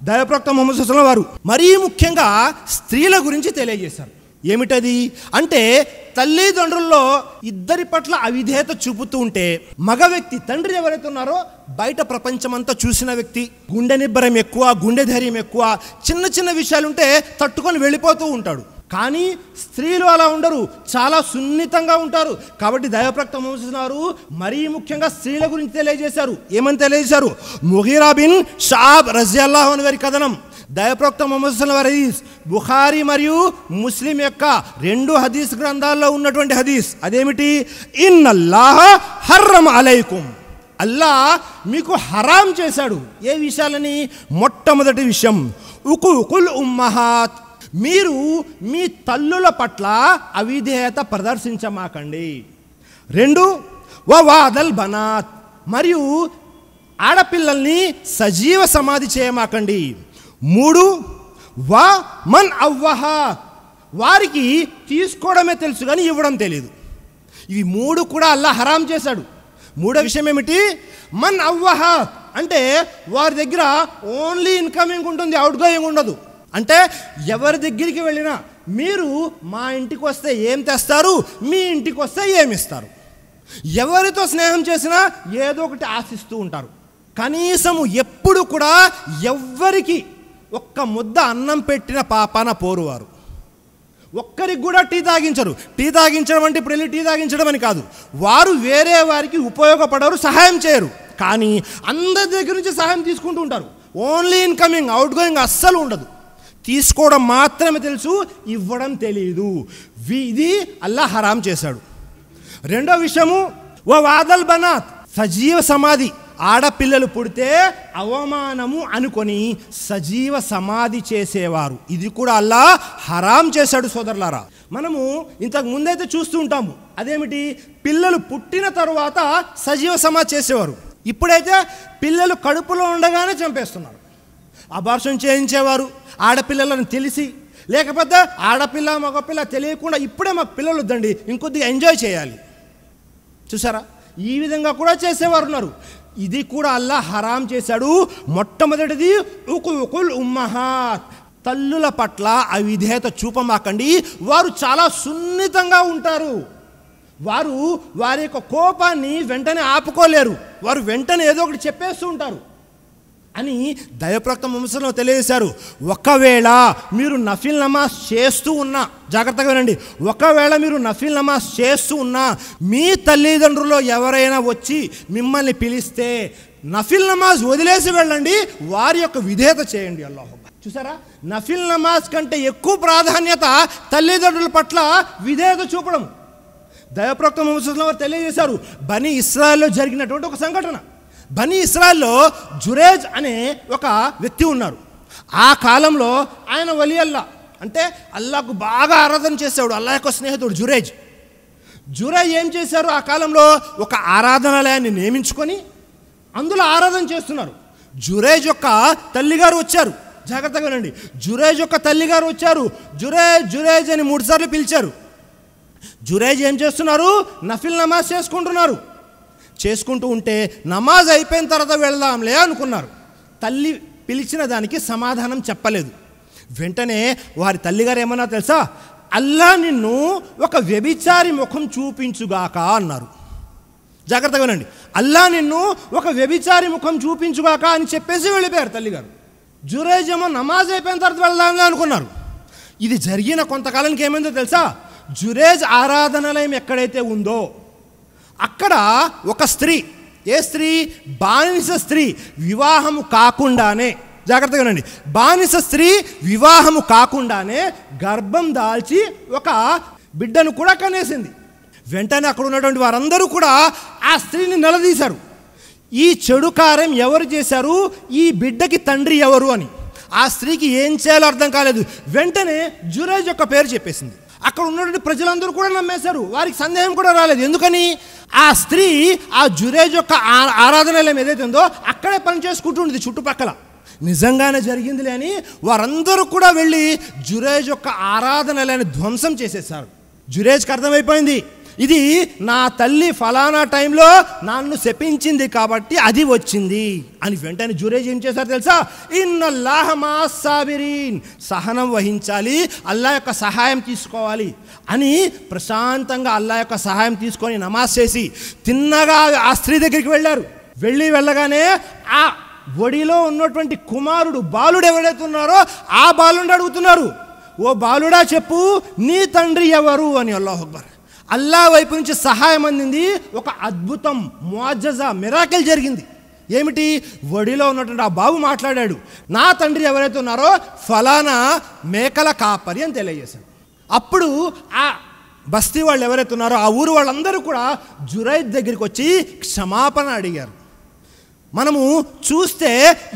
దైవప్రవక్త ముహమ్మద్ సల్లల్లాహు అలైహి వసల్లం వారు మరీ ముఖ్యంగా స్త్రీల గురించి తెలియజేశారు. ఏమిటది అంటే, తల్లిదండ్రుల్లో ఇద్దరి పట్ల అవిధేయత చూపుతూ ఉంటే మగ వ్యక్తి, తండ్రి ఎవరైతే ఉన్నారో బయట ప్రపంచమంతా చూసిన వ్యక్తి, గుండె నిబ్బరం ఎక్కువ, గుండె ధైర్యం ఎక్కువ, చిన్న చిన్న విషయాలుంటే తట్టుకొని వెళ్ళిపోతూ ఉంటాడు. కానీ స్త్రీలు అలా ఉండరు, చాలా సున్నితంగా ఉంటారు. కాబట్టి దైవప్రవక్త ముహమ్మద్ సల్లల్లాహు అలైహి వసల్లం మరీ ముఖ్యంగా స్త్రీల గురించి తెలియజేశారు. ఏమని తెలియజేశారు? ముగీరా బిన్ షాబ్ రజియల్లాహు అన్హు వారి కథనం. దైవప్రవక్త ముహమ్మద్ సల్లల్లాహు అలైహి వసల్లం బుఖారీ మరియు ముస్లిం యొక్క 2 హదీస్ గ్రంథాల్లో ఉన్నటువంటి హదీస్. అదేమిటి? ఇన్నల్లాహ హర్రమ అలైకుం, అల్లాహ్ మీకు హరాం చేశాడు. ఏ విషయాలని? మొట్టమొదటి విషయం ఉకుకుల్ ఉమ్మహాత్, మీరు మీ తల్లుల పట్ల అవిధేయత ప్రదర్శించమాకండి. 2 వవాదల్ బనాత్, మరియు ఆడపిల్లల్ని సజీవ సమాధి చేయమాకండి. 3 వా మన్ అవ్వహా, వారికి తీసుకోవడమే తెలుసు కానీ ఇవ్వడం తెలియదు. ఇవి 3 కూడా అల్లాహ్ హరాం చేశాడు. 3వ విషయం ఏమిటి? మన్ అవ్వహా అంటే వారి దగ్గర ఓన్లీ ఇన్కమింగ్ ఉంటుంది, అవుట్ గోయింగ్ ఉండదు. అంటే ఎవరి దగ్గరికి వెళ్ళినా మీరు మా ఇంటికి వస్తే ఏం తెస్తారు, మీ ఇంటికి వస్తే ఏమిస్తారు. ఎవరితో స్నేహం చేసినా ఏదో ఒకటి ఆశిస్తూ ఉంటారు. కనీసము ఎప్పుడు కూడా ఎవ్వరికి ఒక్క ముద్ద అన్నం పెట్టిన పాపాన పోరువారు. ఒక్కరికి కూడా టీ తాగించరు. టీ తాగించడం అంటే ఇప్పుడు వెళ్ళి టీ తాగించడం అని కాదు. వారు వేరే వారికి ఉపయోగపడరు, సహాయం చేయరు. కానీ అందరి దగ్గర నుంచి సహాయం తీసుకుంటూ ఉంటారు. ఓన్లీ ఇన్కమింగ్, అవుట్ గోయింగ్ అస్సలు ఉండదు. తీసుకోవడం మాత్రమే తెలుసు, ఇవ్వడం తెలియదు. ఇది అల్లాహ్ హరాం చేశాడు. 2వ విషయము వవాదల్ బనాత్, సజీవ సమాధి. ఆడపిల్లలు పుడితే అవమానము అనుకొని సజీవ సమాధి చేసేవారు. ఇది కూడా అల్లాహ్ హరాం చేశాడు. సోదరులారా, మనము ఇంతకు ముందైతే చూస్తూ ఉంటాము. అదేమిటి? పిల్లలు పుట్టిన తరువాత సజీవ సమాధి చేసేవారు. ఇప్పుడైతే పిల్లలు కడుపులో ఉండగానే చంపేస్తున్నారు. అబార్షన్ చేయించేవారు ఆడపిల్లలను తెలిసి, లేకపోతే ఆడపిల్ల మగపిల్ల తెలియకుండా ఇప్పుడే మాకు పిల్లలు వద్దండి, ఇంకొద్దిగా ఎంజాయ్ చేయాలి. చూసారా? ఈ విధంగా కూడా చేసేవారు ఉన్నారు. ఇది కూడా అల్లాహ్ హరాం చేశాడు. మొట్టమొదటిది ఉకుకుల్ ఉమ్మహాత్, తల్లుల పట్ల అవిధేయత చూపమాకండి. వారు చాలా సున్నితంగా ఉంటారు. వారు వారి యొక్క కోపాన్ని వెంటనే ఆపుకోలేరు. వారు వెంటనే ఏదో ఒకటి చెప్పేస్తూ ఉంటారు అని దైవప్రవక్త ముహమ్మద్ సల్లల్లాహు అలైహి వసల్లం తెలియజేశారు. ఒకవేళ మీరు నఫిల్ నమాజ్ చేస్తూ ఉన్నా, జాగ్రత్తగా వినండి, ఒకవేళ మీరు నఫిల్ నమాజ్ చేస్తూ ఉన్నా మీ తల్లిదండ్రులు ఎవరైనా వచ్చి మిమ్మల్ని పిలిస్తే నఫిల్ నమాజ్ వదిలేసి వెళ్ళండి, వారి యొక్క విధేయత చేయండి. అల్లాహు అక్బర్. చూసారా? నఫిల్ నమాజ్ కంటే ఎక్కువ ప్రాధాన్యత తల్లిదండ్రుల పట్ల విధేయత చూపడం. దైవప్రవక్త ముహమ్మద్ సల్లల్లాహు అలైహి వసల్లం తెలియజేశారు. బనీ ఇస్రాయల్లో జరిగినటువంటి ఒక సంఘటన. బనీ ఇస్రాయల్లో జురేజ్ అనే ఒక వ్యక్తి ఉన్నారు. ఆ కాలంలో ఆయన వలి అల్లా, అంటే అల్లాహకు బాగా ఆరాధన చేసేవాడు. అల్లాహ్ యొక్క స్నేహితుడు జురేజ్ ఏం చేశారు? ఆ కాలంలో ఒక ఆరాధనాలయాన్ని నియమించుకొని అందులో ఆరాధన చేస్తున్నారు. జురేజ్ యొక్క తల్లిగారు వచ్చారు. జాగ్రత్తగా వినండి, జురేజ్ యొక్క తల్లిగారు వచ్చారు. జురేజ్ అని 3 సార్లు పిలిచారు. జురేజ్ ఏం చేస్తున్నారు? నఫిల్ నమాజ్ చేసుకుంటూ ఉంటే నమాజ్ అయిపోయిన తర్వాత వెళ్దాంలే అనుకున్నారు. తల్లి పిలిచిన దానికి సమాధానం చెప్పలేదు. వెంటనే వారి తల్లిగారు ఏమన్నా తెలుసా? అల్లాహ్ నిన్ను ఒక వ్యభిచారి ముఖం చూపించుగాక అన్నారు. జాగ్రత్తగా వినండి, అల్లాహ్ నిన్ను ఒక వ్యభిచారి ముఖం చూపించుగాక అని చెప్పేసి వెళ్ళిపోయారు తల్లిగారు. జురేజ్ ఏమో నమాజ్ అయిపోయిన తర్వాత వెళ్దాంలే అనుకున్నారు. ఇది జరిగిన కొంతకాలానికి ఏమైందో తెలుసా? జురేజ్ ఆరాధనాలయం ఎక్కడైతే ఉందో అక్కడ ఒక స్త్రీ, ఏ స్త్రీ? బానిస స్త్రీ, వివాహము కాకుండానే, జాగ్రత్తగా వినండి, బానిస స్త్రీ వివాహము కాకుండానే గర్భం దాల్చి ఒక బిడ్డను కూడా కనేసింది. వెంటనే అక్కడ ఉన్నటువంటి వారందరూ కూడా ఆ స్త్రీని నిలదీశారు. ఈ చెడు కార్యం ఎవరు చేశారు, ఈ బిడ్డకి తండ్రి ఎవరు అని. ఆ స్త్రీకి ఏం చేయాలో అర్థం కాలేదు. వెంటనే జురేజ్ యొక్క పేరు చెప్పేసింది. అక్కడ ఉన్నటువంటి ప్రజలందరూ కూడా నమ్మేశారు. వారికి సందేహం కూడా రాలేదు. ఎందుకని? ఆ స్త్రీ ఆ జురేజ్ యొక్క ఆరాధనాలయం ఏదైతే ఉందో అక్కడే పని చేసుకుంటుంది చుట్టుపక్కల. నిజంగానే జరిగిందిలే అని వారందరూ కూడా వెళ్ళి జురేజ్ యొక్క ఆరాధనాలయాన్ని ధ్వంసం చేసేశారు. జురేజ్కి అర్థమైపోయింది ఇది నా తల్లి ఫలానా టైంలో నన్ను శపించింది కాబట్టి అది వచ్చింది అని వెంటనే జురైజ్ ఏం చేశారు తెలుసా? ఇన్నల్లాహ మఅస్ సాబిరీన్, సహనం వహించాలి, అల్లా యొక్క సహాయం తీసుకోవాలి అని ప్రశాంతంగా అల్లా యొక్క సహాయం తీసుకొని నమాజ్ చేసి తిన్నగా ఆ స్త్రీ దగ్గరికి వెళ్ళగానే ఆ ఒడిలో ఉన్నటువంటి కుమారుడు బాలుడు ఎవరైతే ఉన్నారో ఆ బాలుడిని అడుగుతున్నారు, ఓ బాలుడా చెప్పు నీ తండ్రి ఎవరు అని. అల్లాహు అక్బర్. అల్లా వైపు నుంచి సహాయం అందింది. ఒక అద్భుతం, ముఅజ్జజా, మిరాకిల్ జరిగింది. ఏమిటి? ఒడిలో ఉన్నటువంటి ఆ బాబు మాట్లాడాడు, నా తండ్రి ఎవరైతే ఉన్నారో ఫలానా మేకల కాపరి అని తెలియజేశాడు. అప్పుడు ఆ బస్తీ వాళ్ళు ఎవరైతే ఉన్నారో ఆ ఊరు వాళ్ళందరూ కూడా జురైజ్ దగ్గరికి వచ్చి క్షమాపణ అడిగారు. మనము చూస్తే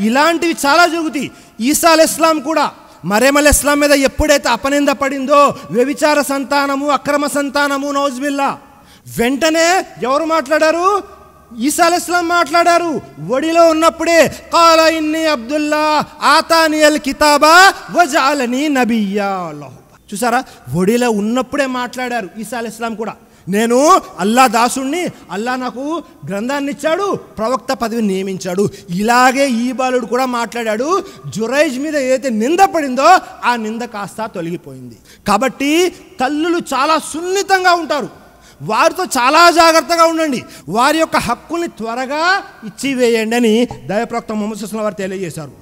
ఇలాంటివి చాలా జరుగుతాయి. ఈసా అలైహిస్సలాం కూడా మరీం అలైహిస్సలాం మీద ఎప్పుడైతే అపనింద పడిందో, వ్యభిచార సంతానము, అక్రమ సంతానము, నౌజుబిల్లా, వెంటనే ఎవరు మాట్లాడారు? ఈసా అలైహిస్సలాం మాట్లాడారు. ఒడిలో ఉన్నప్పుడే కాల ఇన్ని అబ్దుల్లా ఆతానియల్ కితాబా వజఅలనీ నబియ్యా. అల్లాహు అక్బర్. చూసారా, ఒడిలో ఉన్నప్పుడే మాట్లాడారు ఈసా అలైహిస్సలాం కూడా, నేను అల్లా దాసుణ్ణి, అల్లా నాకు గ్రంథాన్ని ఇచ్చాడు, ప్రవక్త పదవిని నియమించాడు. ఇలాగే ఈ బాలుడు కూడా మాట్లాడాడు. జురైజ్ మీద ఏదైతే నింద పడిందో ఆ నింద కాస్త తొలగిపోయింది. కాబట్టి తల్లులు చాలా సున్నితంగా ఉంటారు, వారితో చాలా జాగ్రత్తగా ఉండండి, వారి యొక్క హక్కుల్ని త్వరగా ఇచ్చివేయండి అని దైవప్రవక్త ముహమ్మద్ సల్లల్లాహు అలైహి వసల్లం వారు తెలియజేశారు.